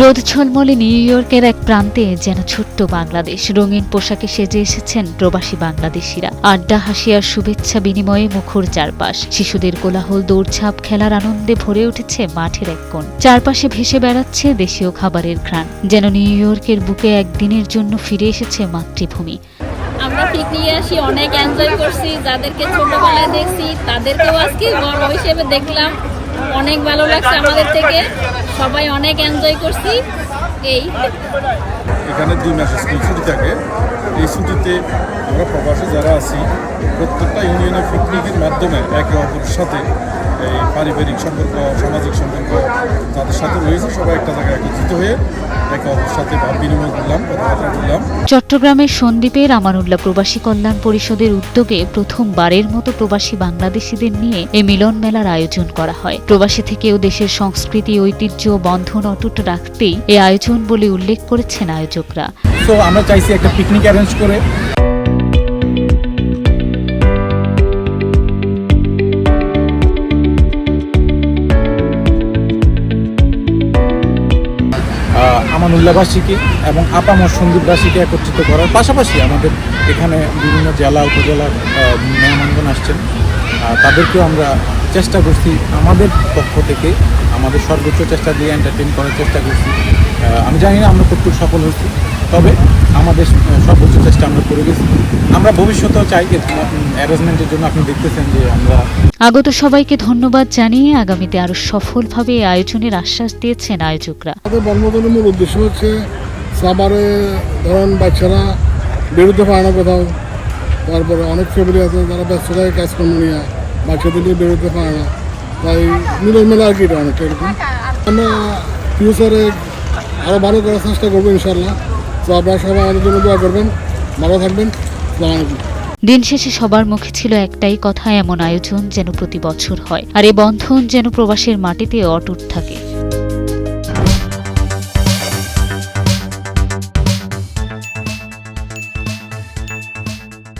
রোদ ঝলমলে নিউ ইয়র্কের এক প্রান্তে যেন ছোট্ট বাংলাদেশ। রঙিন পোশাকে সেজে এসেছেন প্রবাসী বাংলাদেশিরা। আড্ডা, হাসি আর শুভেচ্ছা বিনিময়ে মুখর চারপাশ। শিশুদের কোলাহল, দৌড়ঝাঁপ, খেলার আনন্দে ভরে উঠেছে মাঠের এক কোণ। চারপাশে ভেসে বেড়াচ্ছে দেশীয় খাবারের ঘ্রাণ। যেন নিউ ইয়র্কের বুকে একদিনের জন্য ফিরে এসেছে মাতৃভূমি। আমরা পিকনিকে আসি, অনেক এনজয় করছি। যাদেরকে ছোটবেলায় দেখছি তাদেরকেও আজকে বড় হিসেবে দেখলাম, অনেক ভালো লাগছে। আমাদের থেকে সবাই অনেক এনজয় করছি। এখানে 2 মাস স্কুল ছুটি থাকে। এই ছুটিতে আমরা প্রবাসী যারা আছি প্রত্যেকটা ইউনিয়নের পিকনিকের মাধ্যমে একে অপরের সাথে এই পারিবারিক সম্পর্ক, সামাজিক সম্পর্ক তাদের সাথে রয়েছে, সবাই একটা জায়গায় একত্রিত হয়ে একে অপরের সাথে ভাব বিনিময় করলাম, কথাবার্তা বললাম। চট্টগ্রামের সন্দ্বীপের আমানুল্লাহ প্রবাসী কল্যাণ পরিষদের উদ্যোগে প্রথমবারের মতো প্রবাসী বাংলাদেশিদের নিয়ে এই মিলন মেলার আয়োজন করা হয়। প্রবাসী থেকেও দেশের সংস্কৃতি, ঐতিহ্য ও বন্ধন অটুট রাখতেই এই আয়োজন বলে উল্লেখ করেছেন আয়োজকরা। তো আমরা চাইছি একটা পিকনিক অ্যারেঞ্জ করে আমানুল্লাহবাসীকে এবং আপামর সন্দ্বীপবাসীকে একত্রিত করার পাশাপাশি আমাদের এখানে বিভিন্ন জেলা উপজেলার মেহমানগণ আসছেন, তাদেরকেও আমরা চেষ্টা করছি আমাদের পক্ষ থেকে আমাদের সর্বোচ্চ চেষ্টা দিয়ে এন্টারটেইন করার চেষ্টা করছি। আমি জানি না আমরা কতটুকু সফল হয়েছি, তবে আমাদের সর্বোচ্চ চেষ্টা আমরা করে গেছি। আমরা ভবিষ্যতেও চাই অ্যারেঞ্জমেন্টের জন্য আপনি দেখতেছেন যে আমরা আগত সবাইকে ধন্যবাদ জানিয়ে আগামীতে আরো সফলভাবে এই আয়োজনের আশ্বাস দিয়েছেন আয়োজকরা। আমাদের বনভোজনের মূল উদ্দেশ্য হচ্ছে সামারে ধরেন বাচ্চারা বেরোতে পারে না কোথাও, তারপরে অনেক ফ্যামিলি আছে যারা ব্যস্ততায় কাজকর্ম নিয়ে বাচ্চাদের নিয়ে বেরোতে পারে না, তাই মিলন মেলা আর কি এটা অনেকটা এরকম। আমরা ফিউচারে আরও ভালো করার চেষ্টা করবো ইনশাল্লাহ। তো আপনারা সবাই আমাদের জন্য দোয়া করবেন, ভালো থাকবেন। আসসালামু আলাইকুম। দিন শেষে সবার মুখে ছিল একটাই কথা, এমন আয়োজন যেন প্রতি বছর হয় আর এ বন্ধন যেন প্রবাসের মাটিতে অটুট থাকে।